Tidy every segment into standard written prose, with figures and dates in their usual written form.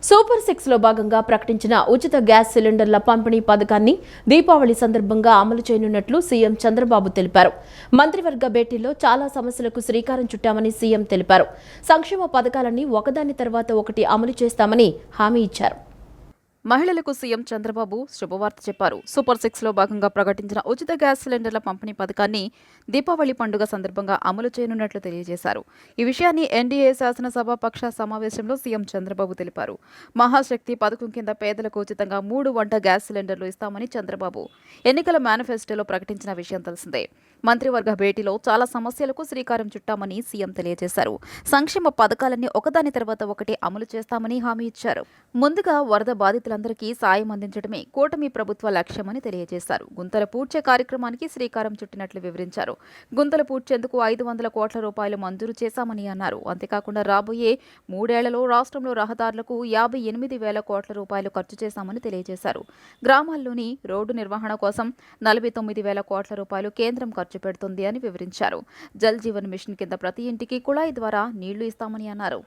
Super 6 లో భాగంగా ప్రకటించిన ఉచిత గ్యాస్ సిలిండర్ల పంపిణీ పథకాన్ని దీపావళి సందర్భంగా అమలు చేయనున్నట్లు సీఎం చంద్రబాబు తెలిపారు. మంత్రివర్గ భేటీలో చాలా సమస్యలకు శ్రీకారం చుట్టామని సీఎం తెలిపారు. సంక్షేమ పథకాలన్నీ ఒకదాని తర్వాత ఒకటి అమలు చేస్తామని హామీ ఇచ్చారు. మహిళలకు సీఎం చంద్రబాబు శుభవార్త చెప్పారు. సూపర్ 6 లో భాగంగా ప్రకటించిన ఉచిత గ్యాస్ సిలిండర్ల పంపిణీ పథకాన్ని దీపావళి పండుగ సందర్భంగా అమలు చేయనున్నట్లు తెలియజేశారు. ఈ విషయాన్ని ఎన్డీఏ శాసనసభ పక్ష సమావేశంలో సీఎం చంద్రబాబు తెలిపారు. మహాశక్తి పథకం కింద పేదలకు ఉచితంగా 3 వంట గ్యాస్ సిలిండర్లు ఇస్తామని చంద్రబాబు ఎన్నికల మేనిఫెస్టోలో ప్రకటించిన విషయం తెలిసిందే. మంత్రివర్గ భేటీలో చాలా సమస్యలకు శ్రీకారం చుట్టామని సీఎం తెలియజేశారు. సంక్షేమ పథకాలన్నీ ఒకదాని తర్వాత ఒకటి అమలు చేస్తామని హామీ ఇచ్చారు. ముందుగా వరద బాధితులందరికీ సాయం అందించడమే కూటమి ప్రభుత్వ లక్ష్యమని తెలియజేశారు. గుంతలు పూడ్చే కార్యక్రమానికి శ్రీకారం చుట్టినట్లు వివరించారు. గుంతలు పూడ్చేందుకు 500 కోట్ల రూపాయలు మంజూరు చేశామని అన్నారు. అంతేకాకుండా రాబోయే 3 ఏళ్లలో రాష్ట్రంలో రహదారులకు 58,000 కోట్ల రూపాయలు ఖర్చు చేశామని తెలియజేశారు. గ్రామాల్లోని రోడ్డు నిర్వహణ కోసం 49,000 కోట్ల రూపాయలు కేంద్రం ఖర్చు పెడుతుంది అని వివరించారు. జల్ జీవన్ మిషన్ కింద ప్రతి ఇంటికి కుళాయి ద్వారా నీళ్లు ఇస్తామని అన్నారు.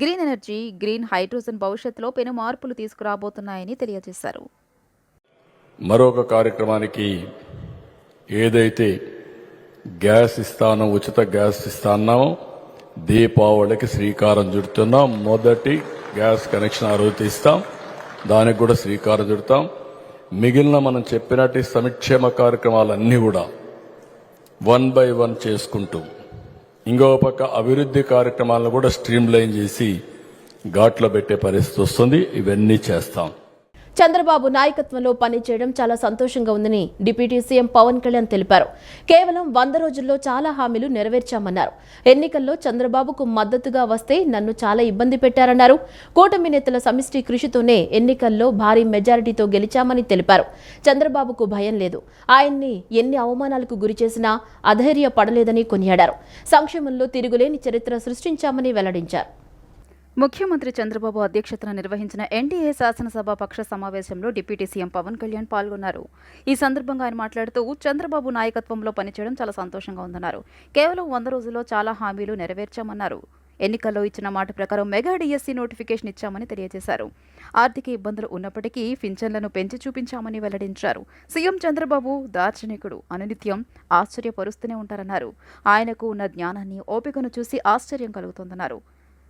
గ్రీన్ ఎనర్జీ, గ్రీన్ హైడ్రోజన్ భవిష్యత్తులో పెను మార్పులు తీసుకురాబోతున్నాయని తెలియజేశారు. మరొక కార్యక్రమానికి ఏదైతే గ్యాస్ ఇస్తానో, ఉచిత గ్యాస్ ఇస్తానో దీపావళికి శ్రీకారం చుడుతున్నాం. మొదటి గ్యాస్ కనెక్షన్ ఆ రోజు ఇస్తాం. దానికి కూడా శ్రీకారం చుడతాం. మిగిలిన మనం చెప్పినట్టు సంక్షేమ కార్యక్రమాలన్నీ కూడా 1 by 1 చేసుకుంటూ ఇంకో పక్క అభివృద్ధి కార్యక్రమాలను కూడా స్ట్రీమ్ లైన్ చేసి ఘాట్లో పెట్టే పరిస్థితి వస్తుంది. ఇవన్నీ చేస్తాం. చంద్రబాబు నాయకత్వంలో పనిచేయడం చాలా సంతోషంగా ఉందని డిప్యూటీ సీఎం పవన్ కళ్యాణ్ తెలిపారు. కేవలం 100 రోజుల్లో చాలా హామీలు నెరవేర్చామన్నారు. ఎన్నికల్లో చంద్రబాబుకు మద్దతుగా వస్తే నన్ను చాలా ఇబ్బంది పెట్టారన్నారు. కూటమి నేతల సమిష్టి కృషితోనే ఎన్నికల్లో భారీ మెజారిటీతో గెలిచామని తెలిపారు. చంద్రబాబుకు భయం లేదు. ఆయన్ని ఎన్ని అవమానాలకు గురి చేసినా అధైర్యపడలేదని కొనియాడారు. సంక్షేమంలో తిరుగులేని చరిత్ర సృష్టించామని వెల్లడించారు. ముఖ్యమంత్రి చంద్రబాబు అధ్యక్షతన నిర్వహించిన ఎన్డీఏ శాసనసభ పక్ష సమావేశంలో డిప్యూటీ సీఎం పవన్ కళ్యాణ్ పాల్గొన్నారు. ఈ సందర్భంగా ఆయన మాట్లాడుతూ చంద్రబాబు నాయకత్వంలో పనిచేయడం చాలా సంతోషంగా ఉందన్నారు. కేవలం 100 రోజుల్లో చాలా హామీలు నెరవేర్చామన్నారు. ఎన్నికల్లో ఇచ్చిన మాట ప్రకారం మెగా డిఎస్సీ నోటిఫికేషన్ ఇచ్చామని తెలియజేశారు. ఆర్థిక ఇబ్బందులు ఉన్నప్పటికీ పింఛన్లను పెంచి చూపించామని వెల్లడించారు. సీఎం చంద్రబాబు దార్శనికుడు, అనునిత్యం ఆశ్చర్యపరుస్తూనే ఉంటారన్నారు. ఆయనకు ఉన్న జ్ఞానాన్ని, ఓపికను చూసి ఆశ్చర్యం కలుగుతోందన్నారు.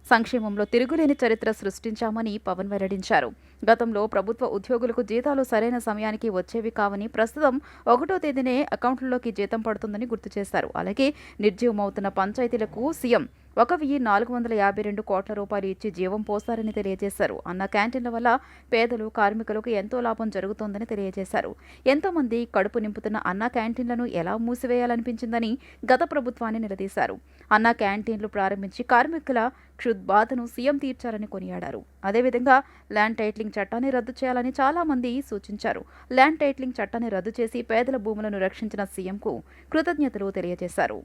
సంక్షేమంలో తిరుగులేని చరిత్ర సృష్టించామని పవన్ వెల్లడించారు. గతంలో ప్రభుత్వ ఉద్యోగులకు జీతాలు సరైన సమయానికి వచ్చేవి కావని ప్రస్తుతం 1వ తేదీనే అకౌంట్లలోకి జీతం పడుతుందని గుర్తు చేశారు. అలాగే నిర్జీవమవుతున్న పంచాయతీలకు సీఎం 1,452 కోట్ల రూపాయలు ఇచ్చి జీవం పోస్తారని తెలియజేశారు. అన్న క్యాంటీన్ల వల్ల పేదలు, కార్మికులకు ఎంతో లాభం జరుగుతోందని తెలియజేశారు. ఎంతో మంది కడుపు నింపుతున్న అన్న క్యాంటీన్లను ఎలా మూసివేయాలనిపించిందని గత ప్రభుత్వాన్ని నిలదీశారు. అన్న క్యాంటీన్లు ప్రారంభించి కార్మికుల క్షుద్బాధను సీఎం తీర్చారని కొనియాడారు. అదేవిధంగా ల్యాండ్ టైటిలింగ్ చట్టాన్ని రద్దు చేయాలని చాలా మంది సూచించారు. ల్యాండ్ టైటిలింగ్ చట్టాన్ని రద్దు చేసి పేదల భూములను రక్షించిన సీఎంకు కృతజ్ఞతలు తెలియజేశారు.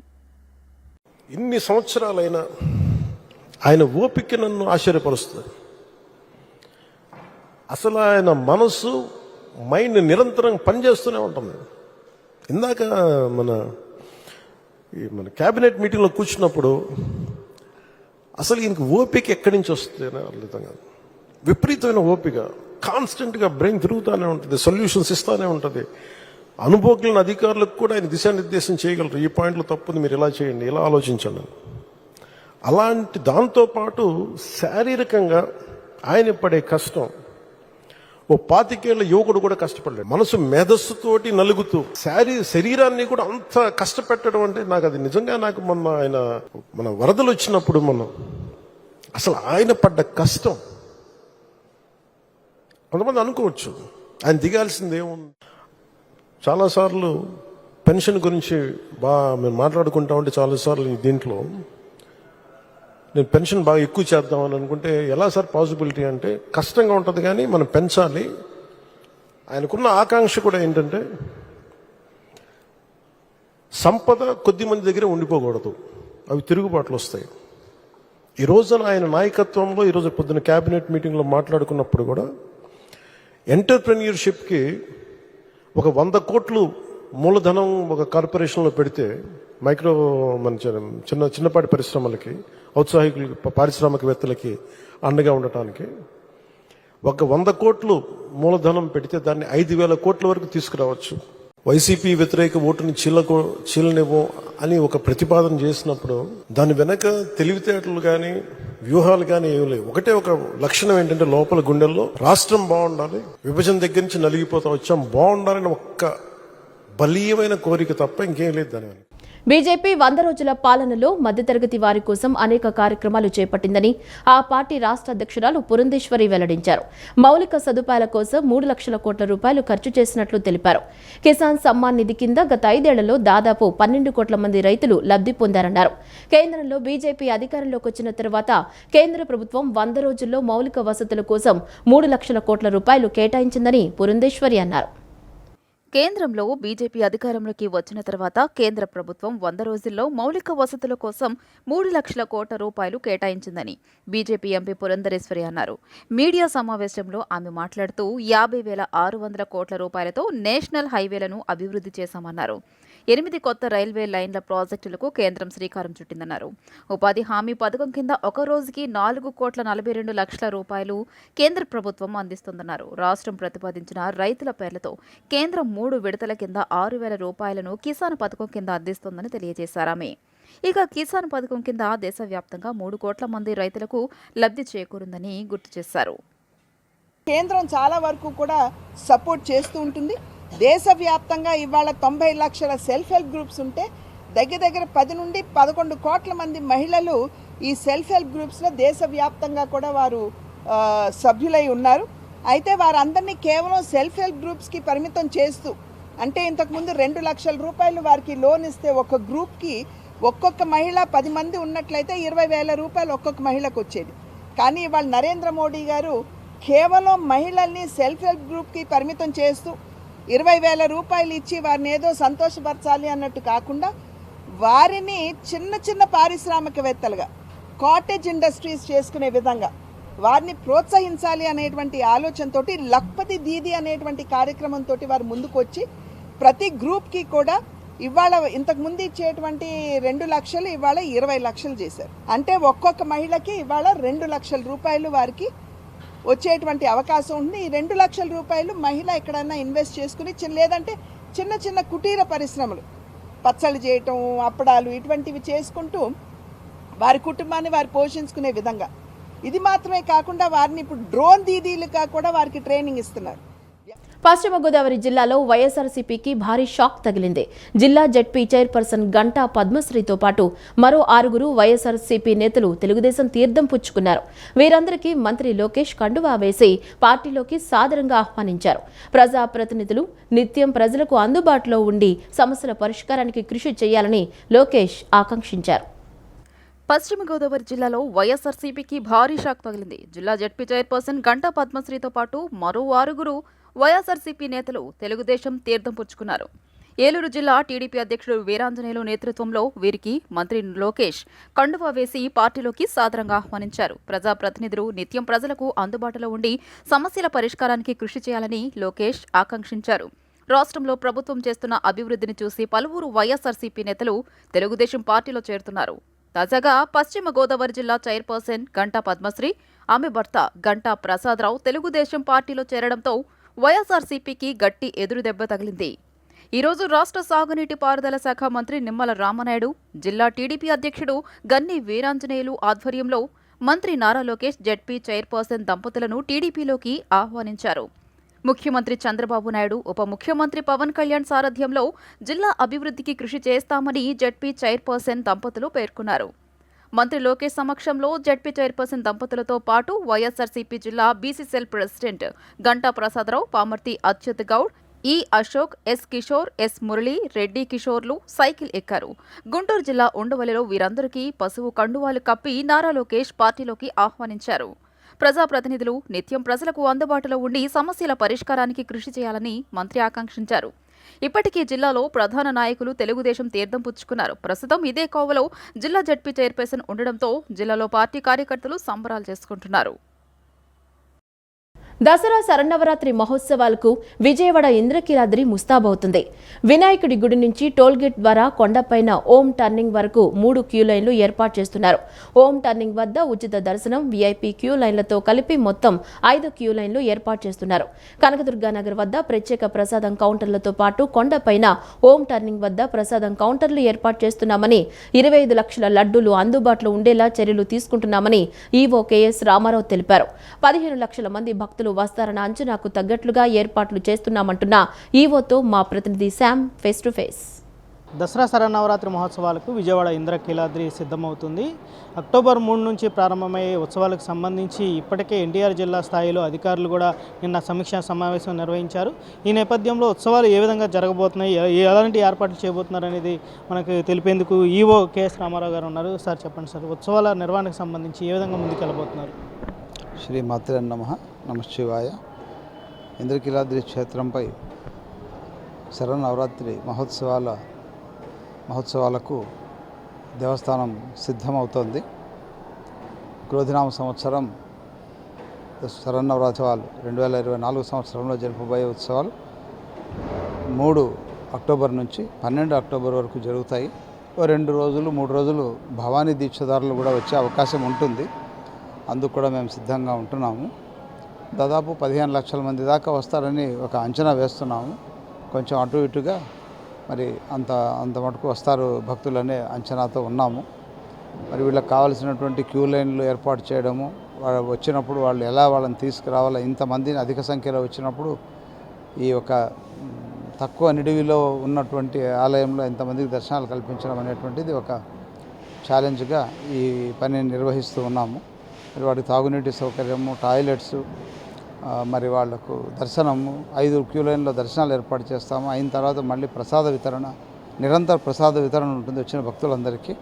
ఇన్ని సంవత్సరాలైనా ఆయన ఓపిక నన్ను ఆశ్చర్యపరుస్తుంది. అసలు ఆయన మనసు, మైండ్ నిరంతరం పనిచేస్తూనే ఉంటుంది. ఇందాక మన క్యాబినెట్ మీటింగ్లో కూర్చున్నప్పుడు అసలు ఈయనకి ఓపిక ఎక్కడి నుంచి వస్తుంది అర్థం కాదు. విపరీతమైన ఓపిక, కాన్స్టెంట్గా బ్రెయిన్ తిరుగుతూనే ఉంటుంది, సొల్యూషన్స్ ఇస్తూనే ఉంటుంది. అనుభవజ్ఞులైన అధికారులకు కూడా ఆయన దిశానిర్దేశం చేయగలరు. ఈ పాయింట్లో తప్పుంది, మీరు ఇలా చేయండి, ఇలా ఆలోచించండి. అలాంటి దాంతోపాటు శారీరకంగా ఆయన పడే కష్టం ఓ 25 ఏళ్ల యువకుడు కూడా కష్టపడలేడు. మనసు మేధస్సుతోటి నలుగుతూ శరీరాన్ని కూడా అంత కష్టపెట్టడం అంటే నాకు అది నిజంగా నాకు మన వరదలు వచ్చినప్పుడు అసలు ఆయన పడ్డ కష్టం కొంతమంది అనుకోవచ్చు ఆయన దిగాల్సిందేముంది. చాలాసార్లు పెన్షన్ గురించి మేము మాట్లాడుకుంటా ఉంటే చాలాసార్లు దీంట్లో నేను పెన్షన్ బాగా ఎక్కువ చేద్దామని అనుకుంటే ఎలా సార్ పాసిబిలిటీ అంటే కష్టంగా ఉంటుంది, కానీ మనం పెంచాలి. ఆయనకున్న ఆకాంక్ష కూడా ఏంటంటే సంపద కొద్ది మంది దగ్గర ఉండిపోకూడదు, అవి తిరుగుబాట్లు వస్తాయి. ఈ రోజున ఆయన నాయకత్వంలో ఈరోజు పొద్దున క్యాబినెట్ మీటింగ్లో మాట్లాడుకున్నప్పుడు కూడా ఎంటర్ప్రెన్యూర్షిప్కి ఒక 100 కోట్లు మూలధనం ఒక కార్పొరేషన్లో పెడితే మైక్రో మన చిన్నపాటి పరిశ్రమలకి, ఔత్సాహికులకి, పారిశ్రామికవేత్తలకి అండగా ఉండటానికి ఒక 100 కోట్లు మూలధనం పెడితే దాన్ని 5,000 కోట్ల వరకు తీసుకురావచ్చు. వైసీపీ వ్యతిరేక ఓటుని చీలనివ్వం అని ఒక ప్రతిపాదన చేసినప్పుడు దాని వెనక తెలివితేటలు కానీ వ్యూహాలు కానీ ఏమి లేవు. ఒకటే ఒక లక్షణం ఏంటంటే లోపల గుండెల్లో రాష్ట్రం బాగుండాలి, విభజన దగ్గర నుంచి నలిగిపోతా వచ్చాం, బాగుండాలని ఒక్క బలీయమైన కోరిక తప్ప ఇంకేం లేదు దాని వెనక. బీజేపీ 100 రోజుల పాలనలో మధ్యతరగతి వారి కోసం అనేక కార్యక్రమాలు చేపట్టిందని ఆ పార్టీ రాష్ట్ర అధ్యక్షురాలు పురంధేశ్వరి వెల్లడించారు. మౌలిక సదుపాయాల కోసం 3 లక్షల కోట్ల రూపాయలు ఖర్చు చేసినట్లు తెలిపారు. కిసాన్ సమ్మాన్ నిధి కింద గత 5 ఏళ్లలో దాదాపు 12 కోట్ల మంది రైతులు లబ్ధి పొందారన్నారు. కేంద్రంలో బీజేపీ అధికారంలోకి వచ్చిన తర్వాత కేంద్ర ప్రభుత్వం 100 రోజుల్లో మౌలిక వసతుల కోసం 3 లక్షల కోట్ల రూపాయలు కేటాయించిందని పురంధేశ్వరి అన్నారు. కేంద్రంలో బీజేపీ అధికారంలోకి వచ్చిన తర్వాత కేంద్ర ప్రభుత్వం 100 రోజుల్లో మౌలిక వసతుల కోసం 3 లక్షల కోట్ల రూపాయలు కేటాయించిందని బీజేపీ ఎంపీ పురంధరేశ్వరి అన్నారు. మీడియా సమావేశంలో ఆమె మాట్లాడుతూ 50,600 కోట్ల రూపాయలతో నేషనల్ హైవేలను అభివృద్ధి చేశామన్నారు. 8 కొత్త రైల్వే లైన్ల ప్రాజెక్టులకు కేంద్రం శ్రీకారం చుట్టిందన్నారు. ఉపాధి హామీ పథకం కింద ఒక రోజుకి 4,42 లక్షల రూపాయలు కేంద్ర ప్రభుత్వం అందిస్తుందన్నారు. రాష్ట్రం ప్రతిపాదించిన రైతుల పేర్లతో కేంద్రం 3 విడతల కింద 6,000 రూపాయలను కిసాన్ పథకం కింద అందిస్తోందని తెలియజేశారామె. ఇక కిసాన్ పథకం కింద దేశవ్యాప్తంగా 3 కోట్ల మంది రైతులకు లబ్ధి చేకూరిందని గుర్తు చేశారు. కేంద్రం చాలా వరకు కూడా సపోర్ట్ చేస్తూ ఉంటుంది. దేశవ్యాప్తంగా ఇవాళ 90 లక్షల సెల్ఫ్ హెల్ప్ గ్రూప్స్ ఉంటే దగ్గర 10 నుండి 11 కోట్ల మంది మహిళలు ఈ సెల్ఫ్ హెల్ప్ గ్రూప్స్లో దేశవ్యాప్తంగా కూడా వారు సభ్యులై ఉన్నారు. అయితే వారందరినీ కేవలం సెల్ఫ్ హెల్ప్ గ్రూప్స్కి పరిమితం చేస్తూ, అంటే ఇంతకుముందు 2 లక్షల రూపాయలు వారికి లోన్ ఇస్తే ఒక గ్రూప్కి ఒక్కొక్క మహిళ 10 మంది ఉన్నట్లయితే 20,000 రూపాయలు ఒక్కొక్క మహిళకు వచ్చేది. కానీ ఇవాళ నరేంద్ర మోడీ గారు కేవలం మహిళల్ని సెల్ఫ్ హెల్ప్ గ్రూప్కి పరిమితం చేస్తూ 20,000 రూపాయలు ఇచ్చి వారిని ఏదో సంతోషపరచాలి అన్నట్టు కాకుండా వారిని చిన్న పారిశ్రామికవేత్తలుగా, కాటేజ్ ఇండస్ట్రీస్ చేసుకునే విధంగా వారిని ప్రోత్సహించాలి అనేటువంటి ఆలోచనతో లఖ్పతి దీదీ అనేటువంటి కార్యక్రమంతో వారు ముందుకు వచ్చి ప్రతి గ్రూప్కి కూడా ఇవాళ ఇంతకుముందు ఇచ్చేటువంటి 2 లక్షలు ఇవాళ 20 లక్షలు చేశారు. అంటే ఒక్కొక్క మహిళకి ఇవాళ 2 లక్షల రూపాయలు వారికి వచ్చేటువంటి అవకాశం ఉంది. ఈ 2 లక్షల రూపాయలు మహిళ ఎక్కడన్నా ఇన్వెస్ట్ చేసుకుని లేదంటే చిన్న కుటీర పరిశ్రమలు, పచ్చళ్ళు చేయటం, అప్పడాలు ఇటువంటివి చేసుకుంటూ వారి కుటుంబాన్ని వారు పోషించుకునే విధంగా. ఇది మాత్రమే కాకుండా వారిని ఇప్పుడు డ్రోన్ దీదీలుగా కూడా వారికి ట్రైనింగ్ ఇస్తున్నారు. పశ్చిమ గోదావరి జిల్లాలో వైఎస్ఆర్సీపీకి భారీ షాక్ తగిలింది. జిల్లా జెడ్పీ చైర్పర్సన్ గంటా పద్మశ్రీతో పాటు మరో 6 వైఎస్ఆర్సీపీ నేతలు తెలుగుదేశం తీర్థం పుచ్చుకున్నారు. వీరందరికీ మంత్రి లోకేష్ కండువా వేసి పార్టీలోకి సాదరంగా ఆహ్వానించారు. ప్రజాప్రతినిధులు నిత్యం ప్రజలకు అందుబాటులో ఉండి సమస్యల పరిష్కారానికి కృషి చేయాలని లోకేష్ ఆకాంక్షించారు. పశ్చిమ గోదావరి జిల్లాలో వైఎస్ఆర్సీపీకి భారీ షాక్ తగిలింది. జిల్లా జెడ్పీ చైర్పర్సన్ గంటా పద్మశ్రీతో పాటు మరో 6 వైఎస్ఆర్సీపీ నేతలు తెలుగుదేశం తీర్థం పుచ్చుకున్నారు. ఏలూరు జిల్లా టీడీపీ అధ్యక్షుడు వీరాంజనేయులు నేతృత్వంలో వీరికి మంత్రి లోకేష్ కండువా వేసి పార్టీలోకి సాదరంగా ఆహ్వానించారు. ప్రజాప్రతినిధులు నిత్యం ప్రజలకు అందుబాటులో ఉండి సమస్యల పరిష్కారానికి కృషి చేయాలని లోకేష్ ఆకాంక్షించారు. రాష్ట్రంలో ప్రభుత్వం చేస్తున్న అభివృద్ధిని చూసి పలువురు వైఎస్ఆర్సీపీ నేతలు తెలుగుదేశం పార్టీలో చేరుతున్నారు. తాజాగా పశ్చిమ గోదావరి జిల్లా చైర్పర్సన్ గంటా పద్మశ్రీ, ఆమె భర్త గంటా ప్రసాదరావు తెలుగుదేశం పార్టీలో చేరడంతో వైఎస్ఆర్సీపీకి గట్టి ఎదురుదెబ్బ తగిలింది. ఈరోజు రాష్ట్ర సాగునీటి పారుదల శాఖ మంత్రి నిమ్మల రామనాయుడు, జిల్లా టీడీపీ అధ్యక్షుడు గన్ని వీరాంజనేయులు ఆధ్వర్యంలో మంత్రి నారా లోకేష్ జెడ్పీ చైర్పర్సన్ దంపతులను టీడీపీలోకి ఆహ్వానించారు. ముఖ్యమంత్రి చంద్రబాబు నాయుడు, ఉప ముఖ్యమంత్రి పవన్ కళ్యాణ్ సారథ్యంలో జిల్లా అభివృద్ధికి కృషి చేస్తామని జెడ్పీ చైర్పర్సన్ దంపతులు పేర్కొన్నారు. మంత్రి లోకేష్ సమక్షంలో జెడ్పీ చైర్పర్సన్ దంపతులతో పాటు వైఎస్ఆర్సీపీ జిల్లా BCCL president Ganta Prasadarao, Pamarthi Achyut Goud, E Ashok, S Kishore, S Murali, Reddy కిషోర్లు సైకిల్ ఎక్కారు. గుంటూరు జిల్లా ఉండవల్లిలో వీరందరికీ పసుపు కండువాలు కప్పి నారా లోకేష్ పార్టీలోకి ఆహ్వానించారు. ప్రజాప్రతినిధులు నిత్యం ప్రజలకు అందుబాటులో ఉండి సమస్యల పరిష్కారానికి కృషి చేయాలని మంత్రి ఆకాంక్షించారు. ఇప్పటికీ జిల్లాలో ప్రధాన నాయకులు తెలుగుదేశం తీర్థం పుచ్చుకున్నారు. ప్రస్తుతం ఇదే కోవలో జిల్లా జెడ్పీ చైర్పర్సన్ ఉండడంతో జిల్లాలో పార్టీ కార్యకర్తలు సంబరాలు చేసుకుంటున్నారు. దసరా శరన్నవరాత్రి మహోత్సవాలకు విజయవాడ ఇంద్రకీలాద్రి ముస్తాబవుతుంది. వినాయకుడి గుడి నుంచి టోల్గేట్ ద్వారా కొండపైన ఓం టర్నింగ్ వరకు 3 క్యూ లైన్లు ఏర్పాటు చేస్తున్నారు. ఓం టర్నింగ్ వద్ద ఉచిత దర్శనం, వీఐపీ క్యూ లైన్లతో కలిపి మొత్తం 5 క్యూ లైన్లు ఏర్పాటు చేస్తున్నారు. కనకదుర్గానగర్ వద్ద ప్రత్యేక ప్రసాదం కౌంటర్లతో పాటు కొండపైన ఓం టర్నింగ్ వద్ద ప్రసాదం కౌంటర్లు ఏర్పాటు చేస్తున్నామని, 25 లక్షల లడ్డూలు అందుబాటులో ఉండేలా చర్యలు తీసుకుంటున్నామని ఈవో కేఎస్ రామారావు తెలిపారు. 15 లక్షల మంది భక్తులు వస్తారన్న అంచనాకు తగ్గట్లుగా ఏర్పాట్లు చేస్తున్నామంటున్న ఈవోతో మా ప్రతినిధి Sham face to face. Dasara Sharannavaratri మహోత్సవాలకు విజయవాడ ఇంద్రకీలాద్రి సిద్ధమవుతుంది. అక్టోబర్ 3 నుంచి ప్రారంభమయ్యే ఉత్సవాలకు సంబంధించి ఇప్పటికే ఎన్టీఆర్ జిల్లా స్థాయిలో అధికారులు కూడా నిన్న సమీక్షా సమావేశం నిర్వహించారు. ఈ నేపథ్యంలో ఉత్సవాలు ఏ విధంగా జరగబోతున్నాయి, ఎలాంటి ఏర్పాట్లు చేయబోతున్నారు అనేది మనకు తెలిపేందుకు ఈవో కేఎస్ రామారావు గారు ఉన్నారు. సార్ చెప్పండి సార్, ఉత్సవాల నిర్వహణకు సంబంధించి ఏ విధంగా ముందుకెళ్ళబోతున్నారు? శ్రీ మాత్రే నమః. నమశివాయ. ఇంద్రకీలాద్రి క్షేత్రంపై శరన్నవరాత్రి మహోత్సవాలకు దేవస్థానం సిద్ధమవుతోంది. క్రోధినామ సంవత్సరం శరన్నవరాత్రి 2024 సంవత్సరంలో జరుపబోయే ఉత్సవాలు 3 అక్టోబర్ నుంచి 12 అక్టోబర్ వరకు జరుగుతాయి. 2 రోజులు 3 రోజులు భవానీ దీక్షదారులు కూడా వచ్చే అవకాశం ఉంటుంది. అందుకు కూడా మేము సిద్ధంగా ఉంటున్నాము. దాదాపు 15 లక్షల మంది దాకా వస్తారని ఒక అంచనా వేస్తున్నాము. కొంచెం అటు ఇటుగా మరి అంత మటుకు వస్తారు భక్తులనే అంచనాతో ఉన్నాము. మరి వీళ్ళకి కావాల్సినటువంటి క్యూ లైన్లు ఏర్పాటు చేయడము, వాళ్ళు వచ్చినప్పుడు వాళ్ళు ఎలా వాళ్ళని తీసుకురావాలో, ఇంతమందిని అధిక సంఖ్యలో వచ్చినప్పుడు ఈ ఒక తక్కువ నిడివిలో ఉన్నటువంటి ఆలయంలో ఇంతమందికి దర్శనాలు కల్పించడం అనేటువంటిది ఒక ఛాలెంజ్గా ఈ పనిని నిర్వహిస్తూ ఉన్నాము. మరి వాటి తాగునీటి సౌకర్యము, టాయిలెట్స్, మరి వాళ్లకు దర్శనము, 5 క్యూ లైన్లో దర్శనాలు ఏర్పాటు చేస్తాము. అయిన తర్వాత మళ్ళీ ప్రసాద వితరణ, నిరంతర ప్రసాద వితరణ ఉంటుంది వచ్చిన భక్తులందరికీ.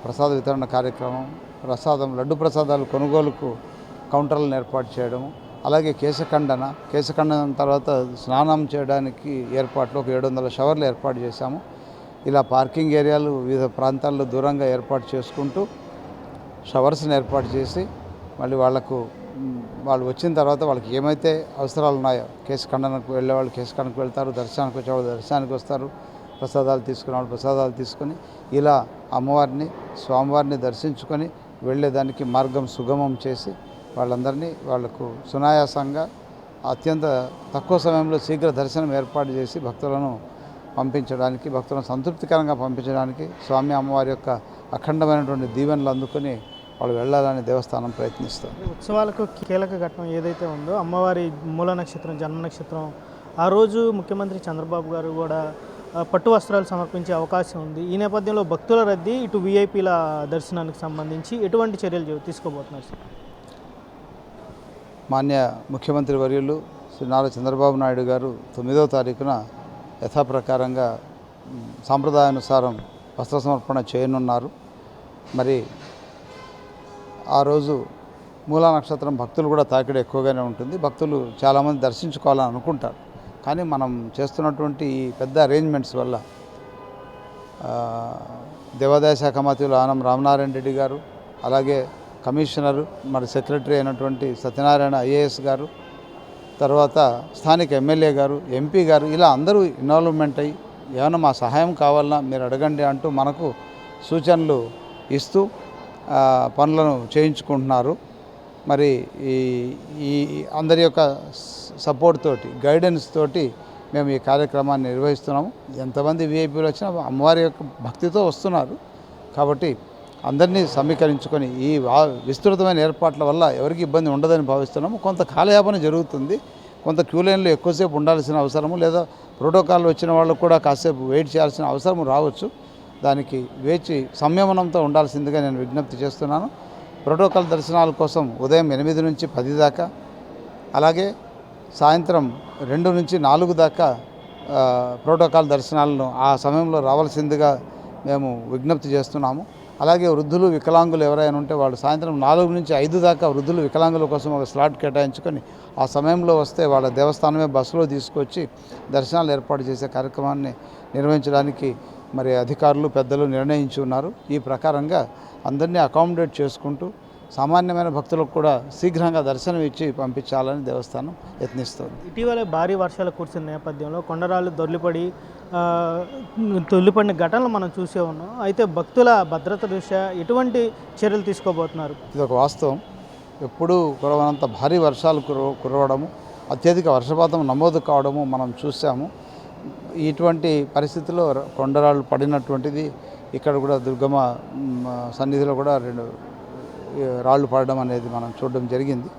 ప్రసాద వితరణ కార్యక్రమం, లడ్డు ప్రసాదాలు కొనుగోలుకు కౌంటర్లను ఏర్పాటు చేయడము, అలాగే కేశఖండన తర్వాత స్నానం చేయడానికి ఏర్పాట్లు ఒక 700 షవర్లు ఏర్పాటు చేశాము. ఇలా పార్కింగ్ ఏరియాలు వివిధ ప్రాంతాల్లో దూరంగా ఏర్పాటు చేసుకుంటూ షవర్స్ని ఏర్పాటు చేసి మళ్ళీ వాళ్ళు వచ్చిన తర్వాత వాళ్ళకి ఏమైతే అవసరాలు ఉన్నాయో, కేశఖండనకు వెళ్ళేవాళ్ళు కేశఖండనకు వెళ్తారు, దర్శనానికి వచ్చేవాళ్ళు దర్శనానికి వస్తారు, ప్రసాదాలు తీసుకునేవాళ్ళు ప్రసాదాలు తీసుకొని ఇలా స్వామివారిని దర్శించుకొని వెళ్ళేదానికి మార్గం సుగమం చేసి వాళ్లకు సునాయాసంగా అత్యంత తక్కువ సమయంలో శీఘ్ర దర్శనం ఏర్పాటు చేసి భక్తులను సంతృప్తికరంగా పంపించడానికి స్వామి అమ్మవారి యొక్క అఖండమైనటువంటి దీవెనలు అందుకొని వాళ్ళు వెళ్ళాలని దేవస్థానం ప్రయత్నిస్తారు. ఉత్సవాలకు కీలక ఘట్టం ఏదైతే ఉందో అమ్మవారి మూల నక్షత్రం, జన్మ నక్షత్రం, ఆ రోజు ముఖ్యమంత్రి చంద్రబాబు గారు కూడా పట్టు వస్త్రాలు సమర్పించే అవకాశం ఉంది. ఈ నేపథ్యంలో భక్తుల రద్దీ, ఇటు వీఐపీల దర్శనానికి సంబంధించి ఎటువంటి చర్యలు తీసుకోబోతున్నారు సార్? మాన్య ముఖ్యమంత్రి వర్యులు శ్రీ నారా చంద్రబాబు నాయుడు గారు 9వ తారీఖున యథాప్రకారంగా సాంప్రదాయానుసారం వస్త్ర సమర్పణ చేయనున్నారు. మరి ఆ రోజు మూలా నక్షత్రం భక్తులు కూడా తాకిడి ఎక్కువగానే ఉంటుంది. భక్తులు చాలామంది దర్శించుకోవాలని అనుకుంటారు. కానీ మనం చేస్తున్నటువంటి ఈ పెద్ద అరేంజ్మెంట్స్ వల్ల దేవాదాయ శాఖ మంత్రులు ఆనం రామనారాయణ రెడ్డి గారు, అలాగే కమిషనరు, మరి సెక్రటరీ అయినటువంటి సత్యనారాయణ ఐఏఎస్ గారు, తర్వాత స్థానిక ఎమ్మెల్యే గారు, ఎంపీ గారు, ఇలా అందరూ ఇన్వాల్వ్మెంట్ అయ్యి ఏమైనా మా సహాయం కావాలన్నా మీరు అడగండి అంటూ మనకు సూచనలు ఇస్తూ పనులను చేయించుకుంటున్నారు. మరి ఈ అందరి యొక్క సపోర్ట్ తోటి, గైడెన్స్ తోటి మేము ఈ కార్యక్రమాన్ని నిర్వహిస్తున్నాము. ఎంతమంది వీఐపీలు వచ్చినా అమ్మవారి యొక్క భక్తితో వస్తున్నారు కాబట్టి అందరినీ సమీకరించుకొని ఈ విస్తృతమైన ఏర్పాట్ల వల్ల ఎవరికి ఇబ్బంది ఉండదని భావిస్తున్నాము. కొంత కాలయాపన జరుగుతుంది, కొంత క్యూ లైన్లో ఎక్కువసేపు ఉండాల్సిన అవసరము, లేదా ప్రోటోకాల్ వచ్చిన వాళ్ళు కూడా కాసేపు వెయిట్ చేయాల్సిన అవసరం రావచ్చు. దానికి వేచి సంయమనంతో ఉండాల్సిందిగా నేను విజ్ఞప్తి చేస్తున్నాను. ప్రోటోకాల్ దర్శనాల కోసం ఉదయం 8 నుంచి 10 దాకా, అలాగే సాయంత్రం 2 నుంచి 4 దాకా ప్రోటోకాల్ దర్శనాలను ఆ సమయంలో రావాల్సిందిగా మేము విజ్ఞప్తి చేస్తున్నాము. అలాగే వృద్ధులు, వికలాంగులు ఎవరైనా ఉంటే వాళ్ళు సాయంత్రం 4 నుంచి 5 దాకా వృద్ధులు, వికలాంగుల కోసం ఒక స్లాట్ కేటాయించుకొని ఆ సమయంలో వస్తే వాళ్ళ దేవస్థానమే బస్సులో తీసుకొచ్చి దర్శనాలు ఏర్పాటు చేసే కార్యక్రమాన్ని నిర్వహించడానికి మరి అధికారులు, పెద్దలు నిర్ణయించి ఉన్నారు. ఈ ప్రకారంగా అందరినీ అకామిడేట్ చేసుకుంటూ సామాన్యమైన భక్తులకు కూడా శీఘ్రంగా దర్శనం ఇచ్చి పంపించాలని దేవస్థానం యత్నిస్తుంది. ఇటీవలే భారీ వర్షాలు కురిసిన నేపథ్యంలో కొండరాళ్ళు తొలిపడిన ఘటనలు మనం చూసే ఉన్నాం. అయితే భక్తుల భద్రత దృష్ట్యా ఎటువంటి చర్యలు తీసుకోబోతున్నారు? ఇది ఒక వాస్తవం. ఎప్పుడూ కురవనంత భారీ వర్షాలు కురవడము, అత్యధిక వర్షపాతం నమోదు కావడము మనం చూసాము. ఇటువంటి పరిస్థితుల్లో కొండరాళ్ళు పడినటువంటిది ఇక్కడ కూడా దుర్గమ్మ సన్నిధిలో కూడా 2 రాళ్ళు పడడం అనేది మనం చూడడం జరిగింది.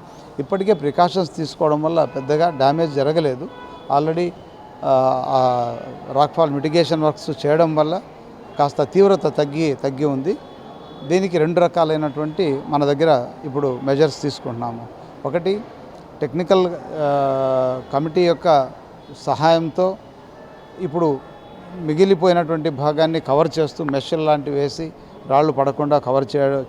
ఇప్పటికే ప్రికాషన్స్ తీసుకోవడం వల్ల పెద్దగా డ్యామేజ్ జరగలేదు. ఆల్రెడీ రాక్ఫాల్ మిటిగేషన్ వర్క్స్ చేయడం వల్ల కాస్త తీవ్రత తగ్గి ఉంది. దీనికి 2 రకాలైనటువంటి మన దగ్గర ఇప్పుడు మెజర్స్ తీసుకుంటున్నాము. ఒకటి, టెక్నికల్ కమిటీ యొక్క సహాయంతో ఇప్పుడు మిగిలిపోయినటువంటి భాగాన్ని కవర్ చేస్తూ మెషల్ లాంటివి వేసి రాళ్ళు పడకుండా కవర్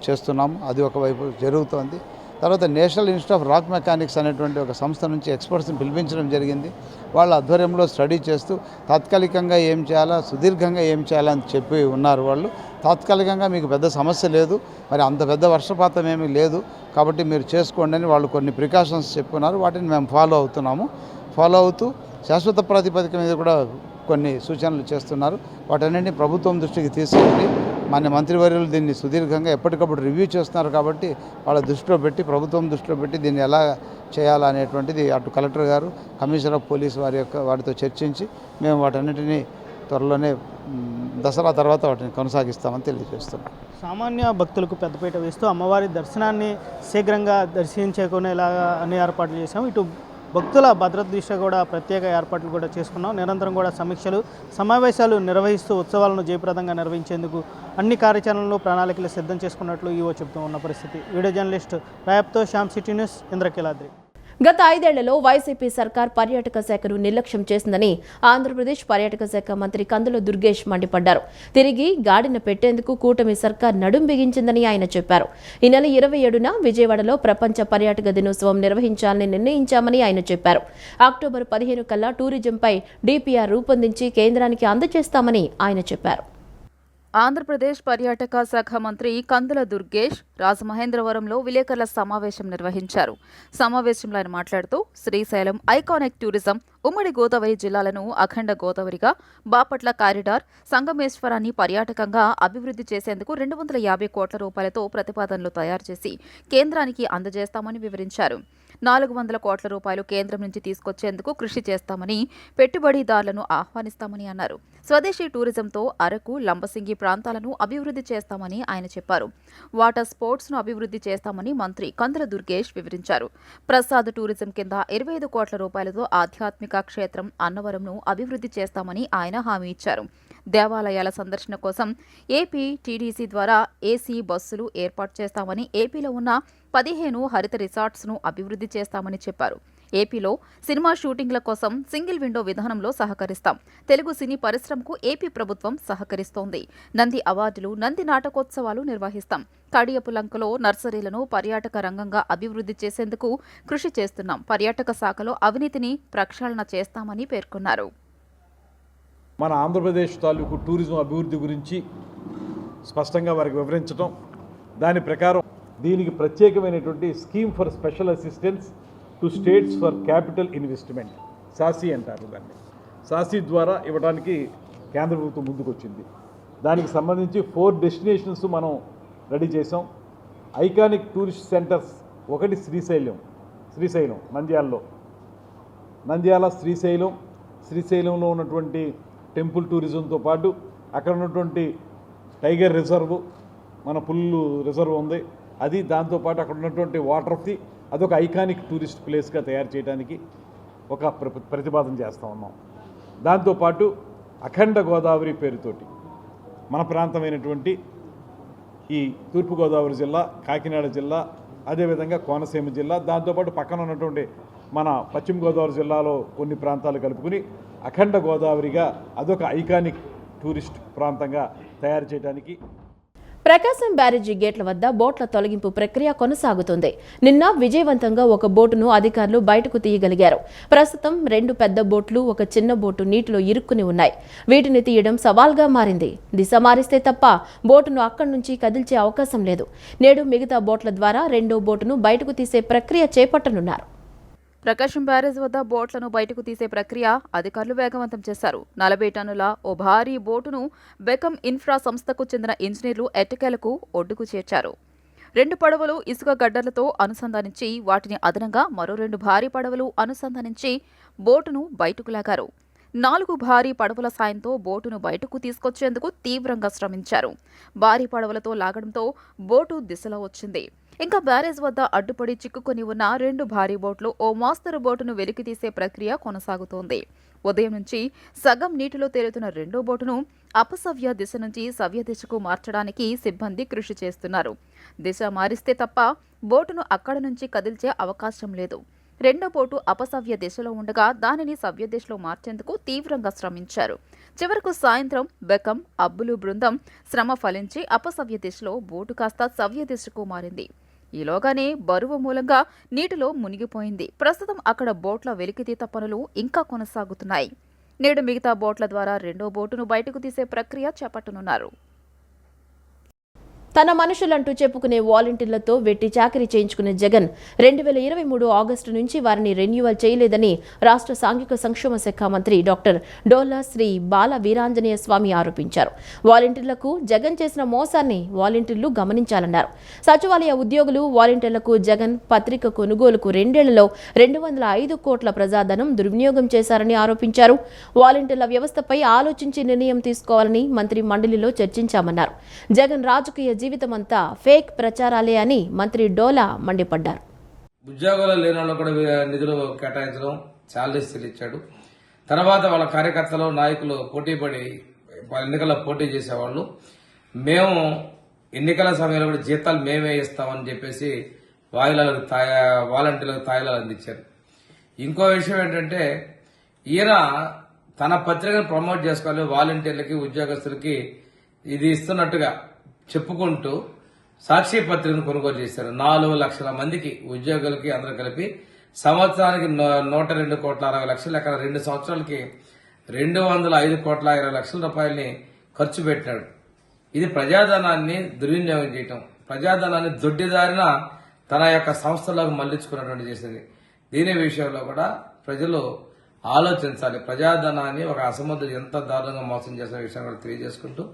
చేస్తున్నాము. అది ఒకవైపు జరుగుతోంది. తర్వాత national institute of rock mechanics అనేటువంటి ఒక సంస్థ నుంచి ఎక్స్పర్ట్స్ని పిలిపించడం జరిగింది. వాళ్ళ ఆధ్వర్యంలో స్టడీ చేస్తూ తాత్కాలికంగా ఏం చేయాలా, సుదీర్ఘంగా ఏం చేయాలని చెప్పి ఉన్నారు వాళ్ళు. తాత్కాలికంగా మీకు పెద్ద సమస్య లేదు, మరి అంత పెద్ద వర్షపాతం ఏమీ లేదు కాబట్టి మీరు చేసుకోండి అని వాళ్ళు కొన్ని ప్రికాషన్స్ చెప్పున్నారు. వాటిని మేము ఫాలో అవుతూ శాశ్వత ప్రాతిపదిక మీద కూడా కొన్ని సూచనలు చేస్తున్నారు. వాటన్నింటినీ ప్రభుత్వం దృష్టికి తీసుకెళ్ళి మన మంత్రివర్యులు దీన్ని సుదీర్ఘంగా ఎప్పటికప్పుడు రివ్యూ చేస్తున్నారు కాబట్టి వాళ్ళ ప్రభుత్వం దృష్టిలో పెట్టి దీన్ని ఎలా చేయాలనేటువంటిది అటు కలెక్టర్ గారు, కమిషనర్ ఆఫ్ పోలీస్ వారితో చర్చించి మేము వాటన్నిటినీ త్వరలోనే దసరా తర్వాత వాటిని కొనసాగిస్తామని తెలియజేస్తున్నాం. సామాన్య భక్తులకు పెద్దపీట వేస్తూ అమ్మవారి దర్శనాన్ని శీఘ్రంగా దర్శించుకునేలాగా అన్ని ఏర్పాట్లు చేశాము. ఇటు భక్తుల భద్రత దృష్ట్యా కూడా ప్రత్యేక ఏర్పాట్లు కూడా చేసుకున్నాం. నిరంతరం కూడా సమీక్షలు, సమావేశాలు నిర్వహిస్తూ ఉత్సవాలను జయప్రదంగా నిర్వహించేందుకు అన్ని కార్యాచరణలు, ప్రణాళికలు సిద్ధం చేసుకున్నట్లు ఈవో చెబుతూ ఉన్న పరిస్థితి. వీడియో జర్నలిస్ట్ రాయప్తో శ్యామ్, సిటీ న్యూస్, ఇంద్రకీలాద్రి. గత 5 ఏళ్లలో వైసీపీ సర్కార్ పర్యాటక శాఖను నిర్లక్ష్యం చేసిందని ఆంధ్రప్రదేశ్ పర్యాటక శాఖ మంత్రి కందుల దుర్గేష్ మండిపడ్డారు. తిరిగి గాడిన పెట్టేందుకు కూటమి సర్కార్ నడుం బిగించిందని ఆయన చెప్పారు. ఈ నెల 27న విజయవాడలో ప్రపంచ పర్యాటక దినోత్సవం నిర్వహించాలని నిర్ణయించామని ఆయన చెప్పారు. అక్టోబర్ 15 కల్లా టూరిజంపై డిపిఆర్ రూపొందించి కేంద్రానికి అందజేస్తామని ఆయన చెప్పారు. ఆంధ్రప్రదేశ్ పర్యాటక శాఖ మంత్రి కందుల దుర్గేష్ రాజమహేంద్రవరంలో విలేకరుల సమావేశం నిర్వహించారు. సమావేశంలో ఆయన మాట్లాడుతూ శ్రీశైలం ఐకానిక్ టూరిజం, ఉమ్మడి గోదావరి జిల్లాలను అఖండ గోదావరిగా, బాపట్ల కారిడార్, సంగమేశ్వరాన్ని పర్యాటకంగా అభివృద్ధి చేసేందుకు 250 కోట్ల రూపాయలతో ప్రతిపాదనలు తయారు చేసి కేంద్రానికి అందజేస్తామని వివరించారు. 400 కోట్ల రూపాయలు కేంద్రం నుంచి తీసుకొచ్చేందుకు కృషి చేస్తామని, పెట్టుబడిదారులను ఆహ్వానిస్తామని అన్నారు. స్వదేశీ టూరిజంతో అరకు, లంబసింగి ప్రాంతాలను అభివృద్ధి చేస్తామని ఆయన చెప్పారు. వాటర్ స్పోర్ట్స్ను అభివృద్ధి చేస్తామని మంత్రి కందుల దుర్గేష్ వివరించారు. ప్రసాద్ టూరిజం కింద 25 కోట్ల రూపాయలతో ఆధ్యాత్మిక క్షేత్రం అన్నవరంను అభివృద్ధి చేస్తామని ఆయన హామీ ఇచ్చారు. దేవాలయాల సందర్శన కోసం ఏపీ టీడీసీ ద్వారా ఏసీ బస్సులు ఏర్పాటు చేస్తామని, ఏపీలో ఉన్న 15 హరిత రిసార్ట్స్ను అభివృద్ధి చేస్తామని చెప్పారు. ఏపీలో సినిమా షూటింగ్ల కోసం సింగిల్ విండో విధానంలో సహకరిస్తాం. తెలుగు సినీ పరిశ్రమకు ఏపీ ప్రభుత్వం సహకరిస్తోంది. నంది అవార్డులు, నంది నాటకోత్సవాలు నిర్వహిస్తాం. కడియపులంకలో నర్సరీలను పర్యాటక రంగంగా అభివృద్ధి చేసేందుకు కృషి చేస్తున్నాం. పర్యాటక శాఖలో అవినీతిని ప్రక్షాళన చేస్తామని పేర్కొన్నారు. మన ఆంధ్రప్రదేశ్ తాలూకు టూరిజం అభివృద్ధి గురించి స్పష్టంగా వారికి వివరించడం, దాని ప్రకారం దీనికి ప్రత్యేకమైనటువంటి scheme for special assistance to states for capital investment, SASCI అంటారు దాన్ని. సాసి ద్వారా ఇవ్వడానికి కేంద్ర ప్రభుత్వం ముందుకొచ్చింది. దానికి సంబంధించి 4 డెస్టినేషన్స్ మనం రెడీ చేసాం. ఐకానిక్ టూరిస్ట్ సెంటర్స్, ఒకటి శ్రీశైలం నంద్యాల శ్రీశైలంలో ఉన్నటువంటి టెంపుల్ టూరిజంతో పాటు అక్కడ ఉన్నటువంటి టైగర్ రిజర్వ్, మన పుల్లు రిజర్వ్ ఉంది అది, దాంతోపాటు అక్కడ ఉన్నటువంటి వాటర్కి అదొక ఐకానిక్ టూరిస్ట్ ప్లేస్గా తయారు చేయడానికి ఒక ప్రతిపాదన చేస్తూ ఉన్నాం. దాంతోపాటు అఖండ గోదావరి పేరుతోటి మన ప్రాంతమైనటువంటి ఈ తూర్పుగోదావరి జిల్లా, కాకినాడ జిల్లా, అదేవిధంగా కోనసీమ జిల్లా, దాంతోపాటు పక్కన ఉన్నటువంటి మన పశ్చిమ గోదావరి జిల్లాలో కొన్ని ప్రాంతాలు కలుపుకుని అఖండ గోదావరిగా అదొక ఐకానిక్ టూరిస్ట్ ప్రాంతంగా తయారు చేయడానికి. ప్రకాశం బ్యారేజీ గేట్ల వద్ద బోట్ల తొలగింపు ప్రక్రియ కొనసాగుతుంది. నిన్న విజయవంతంగా ఒక బోటును అధికారులు బయటకు తీయగలిగారు. ప్రస్తుతం 2 పెద్ద బోట్లు, ఒక చిన్న బోటు నీటిలో ఇరుక్కుని ఉన్నాయి. వీటిని తీయడం సవాల్గా మారింది. దిశ మారిస్తే తప్ప బోటును అక్కడి నుంచి కదిల్చే అవకాశం లేదు. నేడు మిగతా బోట్ల ద్వారా 2వ బోటును బయటకు తీసే ప్రక్రియ చేపట్టనున్నారు. ప్రకాశం బ్యారేజ్ వద్ద బోట్లను బయటకు తీసే ప్రక్రియ అధికారులు వేగవంతం చేశారు. 40 టన్నుల ఓ భారీ బోటును బెకమ్ ఇన్ఫ్రా సంస్థకు చెందిన ఇంజనీర్లు ఎట్టకేలకు ఒడ్డుకు చేర్చారు. 2 పడవలు ఇసుక గడ్డలతో అనుసంధానించి వాటిని అదనంగా మరో 2 భారీ పడవలు అనుసంధానించి బోటును బయటకు లాగారు. 4 భారీ పడవల సాయంతో బోటును బయటకు తీసుకొచ్చేందుకు తీవ్రంగా శ్రమించారు. భారీ పడవలతో లాగడంతో బోటు దిశలో వచ్చింది. ఇంకా బ్యారేజ్ వద్ద అడ్డుపడి చిక్కుకొని ఉన్న 2 భారీ బోట్లు, ఓ మోస్తరు బోటును వెలికితీసే ప్రక్రియ కొనసాగుతోంది. ఉదయం నుంచి సగం నీటిలో తేలుతున్న 2వ బోటును అపసవ్య దిశ నుంచి సవ్య దిశకు మార్చడానికి సిబ్బంది కృషి చేస్తున్నారు. దిశ మారిస్తే తప్ప బోటును అక్కడ నుంచి కదిల్చే అవకాశం లేదు. 2వ బోటు అపసవ్య దిశలో ఉండగా దానిని సవ్య దిశలో మార్చేందుకు తీవ్రంగా శ్రమించారు. చివరకు సాయంత్రం బెకం, అబ్బులు బృందం శ్రమ ఫలించి అపసవ్య దిశలో బోటు కాస్త సవ్య దిశకు మారింది. ఈలోగానే బరువు మూలంగా నీటిలో మునిగిపోయింది. ప్రస్తుతం అక్కడ బోట్ల వెలికితీత పనులు ఇంకా కొనసాగుతున్నాయి. నేడు మిగతా బోట్ల ద్వారా 2వ బోటును బయటకు తీసే ప్రక్రియ చేపట్టనున్నారు. తన మనుషులంటూ చెప్పుకునే వాలంటీర్లతో వెట్టి చాకరీ చేయించుకునే జగన్ 2023 ఆగస్టు నుంచి వారిని రెన్యువల్ చేయలేదని రాష్ట్ర సాంఘిక సంక్షేమ శాఖ మంత్రి డాక్టర్ డోలా శ్రీ బాల వీరాంజనేయ స్వామి ఆరోపించారు. వాలంటీర్లకు జగన్ చేసిన మోసాన్ని వాలంటీర్లు గమనించాలన్నారు. సచివాలయ ఉద్యోగులు వాలంటీర్లకు జగన్ పత్రిక కొనుగోలుకు 2 ఏళ్లలో 205 కోట్ల ప్రజాధనం దుర్వినియోగం చేశారని ఆరోపించారు. వాలంటీర్ల వ్యవస్థపై ఆలోచించి నిర్ణయం తీసుకోవాలని మంత్రి మండలిలో చర్చించామన్నారు. జగన్ రాజకీయ జీవితమంతా ఫేక్ ప్రచారాలే అని మంత్రి డోలా మండిపడ్డారు. ఉద్యోగాలు లేని వాళ్ళు కూడా నిధులు కేటాయించడం, శాలరీస్ ఇచ్చాడు. తర్వాత వాళ్ళ కార్యకర్తలు, నాయకులు పోటీపడి ఎన్నికల్లో పోటీ చేసేవాళ్ళు. మేము ఎన్నికల సమయంలో కూడా జీతాలు మేమే ఇస్తామని చెప్పేసి వాలంటీర్లకు తాయిలాలు అందించారు. ఇంకో విషయం ఏంటంటే, ఈయన తన పత్రికను ప్రమోట్ చేసుకోవాలి, వాలంటీర్లకి ఉద్యోగస్తులకి ఇది ఇస్తున్నట్టుగా చెప్పుకుంటూ సాక్షి పత్రికను కొనుగోలు చేశారు. 4 లక్షల మందికి ఉద్యోగులకి అందరూ కలిపి సంవత్సరానికి 102 కోట్ల 60 లక్షలు, అక్కడ 2 సంవత్సరాలకి 205 కోట్ల 20 లక్షల రూపాయలని ఖర్చు పెట్టాడు. ఇది ప్రజాధనాన్ని దుర్వినియోగం చేయటం, ప్రజాధనాన్ని దొడ్డిదారిన తన యొక్క సంస్థలకు మళ్లించుకున్నటువంటి చేసింది. దీని విషయంలో కూడా ప్రజలు ఆలోచించాలి. ప్రజాధనాన్ని ఒక అసమర్థుడు ఎంత దారుణంగా మోసం చేసిన విషయం కూడా తెలియజేసుకుంటూ,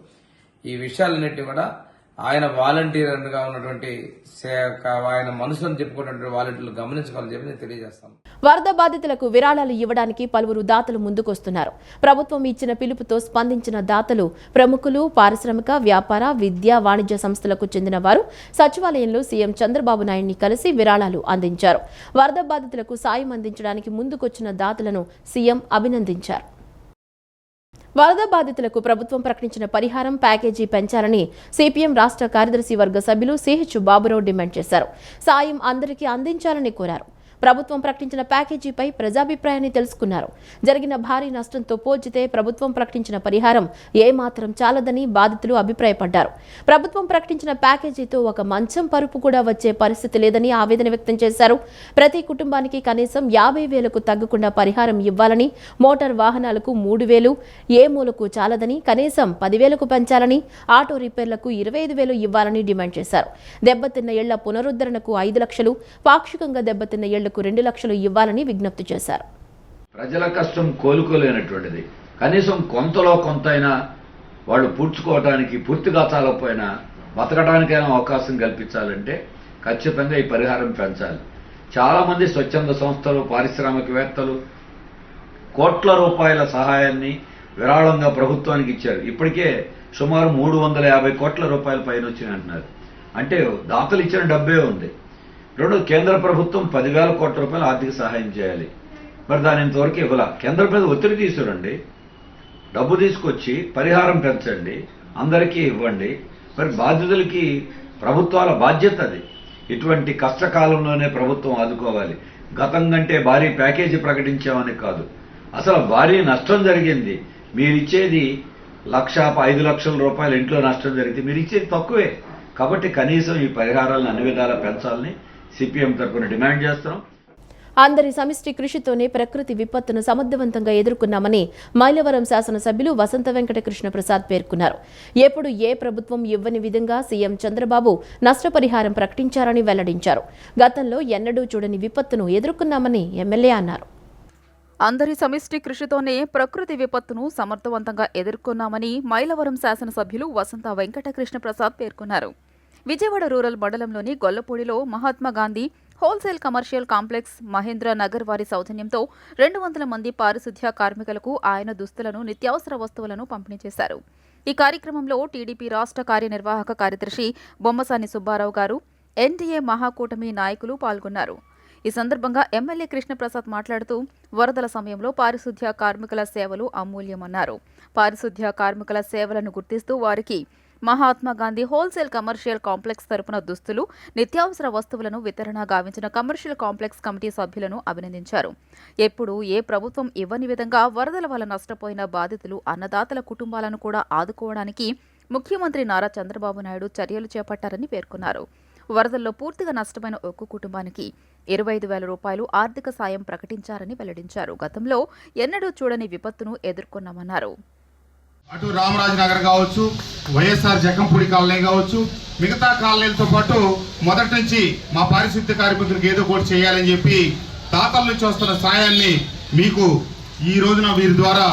ఈ విషయాలన్నింటినీ కూడా ఆయన వాలంటీర్గా ఉన్నటువంటి ఆయన మనుషులను చెప్పుకున్నటువంటి వాలంటీర్లు గమనించుకోవాలని చెప్పి నేను తెలియజేస్తాను. వరద బాధితులకు విరాళాలు ఇవ్వడానికి పలువురు దాతలు ముందుకొస్తున్నారు. ప్రభుత్వం ఇచ్చిన పిలుపుతో స్పందించిన దాతలు ప్రముఖులు, పారిశ్రామిక, వ్యాపార, విద్యా, వాణిజ్య సంస్థలకు చెందిన వారు సచివాలయంలో సీఎం చంద్రబాబు నాయుడిని కలిసి విరాళాలు అందించారు. వరద బాధితులకు సాయం అందించడానికి ముందుకొచ్చిన దాతలను సీఎం అభినందించారు. వరద బాధితులకు ప్రభుత్వం ప్రకటించిన పరిహారం ప్యాకేజీ పెంచాలని సిపిఎం రాష్ట్ర కార్యదర్శి వర్గ సభ్యులు సిహెచ్ బాబురావు డిమాండ్ చేశారు. సాయం అందరికీ అందించాలని కోరారు. ప్రభుత్వం ప్రకటించిన ప్యాకేజీపై ప్రజాభిప్రాయాన్ని తెలుసుకున్నారు. జరిగిన భారీ నష్టంతో పోల్చితే ప్రభుత్వం ప్రకటించిన పరిహారం ఏమాత్రం చాలదని బాధితులు అభిప్రాయపడ్డారు. ప్రభుత్వం ప్రకటించిన ప్యాకేజీతో ఒక మంచం పరుపు కూడా వచ్చే పరిస్థితి లేదని ఆవేదన వ్యక్తం చేశారు. ప్రతి కుటుంబానికి కనీసం 50,000కు తగ్గకుండా పరిహారం ఇవ్వాలని, మోటార్ వాహనాలకు 3,000, ఏ మూలకు చాలదని కనీసం 10,000కు పెంచాలని, ఆటో రిపేర్లకు 25,000 ఇవ్వాలని డిమాండ్ చేశారు. దెబ్బతిన్న ఇళ్ల పునరుద్ధరణకు 5 లక్షలు, పాక్షికంగా దెబ్బతిన్న ఇళ్లకు 2 లక్షలు ఇవ్వాలని విజ్ఞప్తి చేశారు. ప్రజల కష్టం కోలుకోలేనటువంటిది. కనీసం కొంతలో కొంతైనా వాళ్ళు పూడ్చుకోవడానికి, పూర్తిగా చాలకపోయినా బతకడానికైనా అవకాశం కల్పించాలంటే ఖచ్చితంగా ఈ పరిహారం పెంచాలి. చాలా మంది స్వచ్ఛంద సంస్థలు, పారిశ్రామికవేత్తలు కోట్ల రూపాయల సహాయాన్ని విరాళంగా ప్రభుత్వానికి ఇచ్చారు. ఇప్పటికే సుమారు 350 కోట్ల రూపాయల పైన వచ్చినాయి అంటున్నారు. అంటే దాతలు ఇచ్చిన డబ్బే ఉంది. కేంద్ర ప్రభుత్వం 10,000 కోట్ల రూపాయలు ఆర్థిక సహాయం చేయాలి. మరి దాని ఇంతవరకు ఇవ్వాల. కేంద్రం మీద ఒత్తిడి తీసుకురండి, డబ్బు తీసుకొచ్చి పరిహారం పెంచండి, అందరికీ ఇవ్వండి. మరి బాధితులకి ప్రభుత్వాల బాధ్యత అది. ఇటువంటి కష్టకాలంలోనే ప్రభుత్వం ఆదుకోవాలి. గతం కంటే భారీ ప్యాకేజీ ప్రకటించామని కాదు, అసలు భారీ నష్టం జరిగింది. మీరిచ్చేది 5 లక్షల రూపాయలు ఇంట్లో నష్టం జరిగితే మీరు ఇచ్చేది తక్కువే. కాబట్టి కనీసం ఈ పరిహారాలను అన్ని విధాలా పెంచాలని సిపిఎం తరఫున డిమాండ్ చేస్తున్నాం. అందరి సమిష్టి కృషితోనే ప్రకృతి విపత్తును సమర్థవంతంగా ఎదుర్కొన్నామని మైలవరం శాసనసభ్యులు వసంత వెంకట కృష్ణ ప్రసాద్ పేర్కొన్నారు. ఎప్పుడు ఏ ప్రభుత్వం ఇవ్వని విధంగా సీఎం చంద్రబాబు నష్టపరిహారం ప్రకటించారని వెల్లడించారు. గతంలో ఎన్నడూ చూడని విపత్తును ఎదుర్కొన్నామని ఎమ్మెల్యే అన్నారు. అందరి సమిష్టి కృషితోనే ప్రకృతి విపత్తును సమర్థవంతంగా ఎదుర్కొన్నామని మైలవరం శాసనసభ్యులు వసంత వెంకట కృష్ణ ప్రసాద్ పేర్కొన్నారు. విజయవాడ రూరల్ మండలంలోని గొల్లపూడిలో Mahatma Gandhi wholesale commercial complex Mahendra Nagar వారి సౌజన్యంతో 200 మంది పారిశుద్ధ్య కార్మికులకు ఆయన దుస్తులను, నిత్యావసర వస్తువులను పంపిణీ చేశారు. ఈ కార్యక్రమంలో టీడీపీ రాష్ట్ర కార్యనిర్వాహక కార్యదర్శి బొమ్మసాని సుబ్బారావు గారు, ఎన్డీఏ మహాకూటమి నాయకులు పాల్గొన్నారు. ఈ సందర్భంగా ఎమ్మెల్యే కృష్ణప్రసాద్ మాట్లాడుతూ వరదల సమయంలో పారిశుద్ధ్య కార్మికుల సేవలు అమూల్యమన్నారు. పారిశుద్ధ్య కార్మికుల సేవలను గుర్తిస్తూ వారికి Mahatma Gandhi wholesale commercial complex తరపున దుస్తులు, నిత్యావసర వస్తువులను వితరణ గావించిన కమర్షియల్ కాంప్లెక్స్ కమిటీ సభ్యులను అభినందించారు. ఎప్పుడు ఏ ప్రభుత్వం ఇవ్వని విధంగా వరదల వల్ల నష్టపోయిన బాధితులు, అన్నదాతల కుటుంబాలను కూడా ఆదుకోవడానికి ముఖ్యమంత్రి నారా చంద్రబాబు నాయుడు చర్యలు చేపట్టారని పేర్కొన్నారు. వరదల్లో పూర్తిగా నష్టమైన ఒక్క కుటుంబానికి 25,000 రూపాయలు ఆర్థిక సాయం ప్రకటించారని వెల్లడించారు. గతంలో ఎన్నడూ చూడని విపత్తును ఎదుర్కొన్నామన్నారు. అటు రామరాజు నగర్ కావచ్చు, వైఎస్ఆర్ జకంపూడి కాలనీ కావచ్చు, మిగతా కాలనీలతో పాటు మొదటి నుంచి మా పారిశుద్ధ్య కార్మికులకు ఏదో ఒకటి చేయాలని చెప్పి దాతల నుంచి వస్తున్న సాయాన్ని మీకు ఈ రోజున వీరి ద్వారా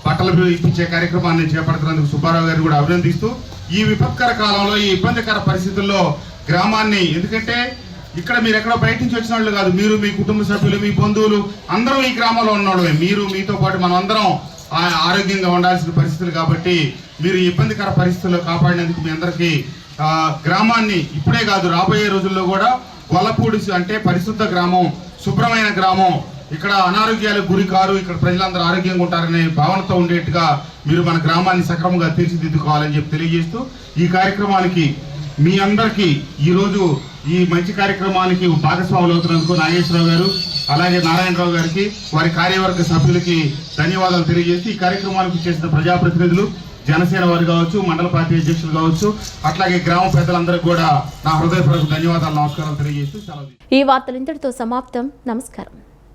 బట్టలు ఇప్పించే కార్యక్రమాన్ని చేపడుతున్నందుకు సుబ్బారావు గారిని కూడా అభినందిస్తూ, ఈ విపత్కర కాలంలో, ఈ ఇబ్బందికర పరిస్థితుల్లో గ్రామాన్ని, ఎందుకంటే ఇక్కడ మీరు ఎక్కడో బయట నుంచి వచ్చిన వాళ్ళు కాదు, మీరు, మీ కుటుంబ సభ్యులు, మీ బంధువులు అందరూ ఈ గ్రామంలో ఉన్నవాళ్ళే. మీరు, మీతో పాటు మనం అందరం ఆరోగ్యంగా ఉండాల్సిన పరిస్థితులు కాబట్టి మీరు ఇబ్బందికర పరిస్థితుల్లో కాపాడినందుకు మీ అందరికీ గ్రామాన్ని ఇప్పుడే కాదు రాబోయే రోజుల్లో కూడా గొల్లపూడి అంటే పరిశుద్ధ గ్రామం, శుభ్రమైన గ్రామం, ఇక్కడ అనారోగ్యాలకు గురి కారు, ఇక్కడ ప్రజలందరూ ఆరోగ్యంగా ఉంటారనే భావనతో ఉండేట్టుగా మీరు మన గ్రామాన్ని సక్రమంగా తీర్చిదిద్దుకోవాలని చెప్పి తెలియజేస్తూ, ఈ కార్యక్రమానికి మీ అందరికీ ఈరోజు ఈ మంచి కార్యక్రమానికి భాగస్వాములు అవుతున్నందుకు నాగేశ్వరరావు గారు, అలాగే నారాయణరావు గారికి, వారి కార్యవర్గ సభ్యులకి ధన్యవాదాలు తెలియజేసి, ఈ కార్యక్రమానికి చేసిన ప్రజాప్రతినిధులు, జనసేన వారు కావచ్చు, మండల పార్టీ అధ్యక్షులు కావచ్చు, అట్లాగే గ్రామ పెద్దలందరికీ కూడా నా హృదయపూర్వక ధన్యవాదాలు, నమస్కారాలు తెలియజేస్తూ సెలవు. ఈ వార్తలు ఇంతటితో సమాప్తం. నమస్కారం.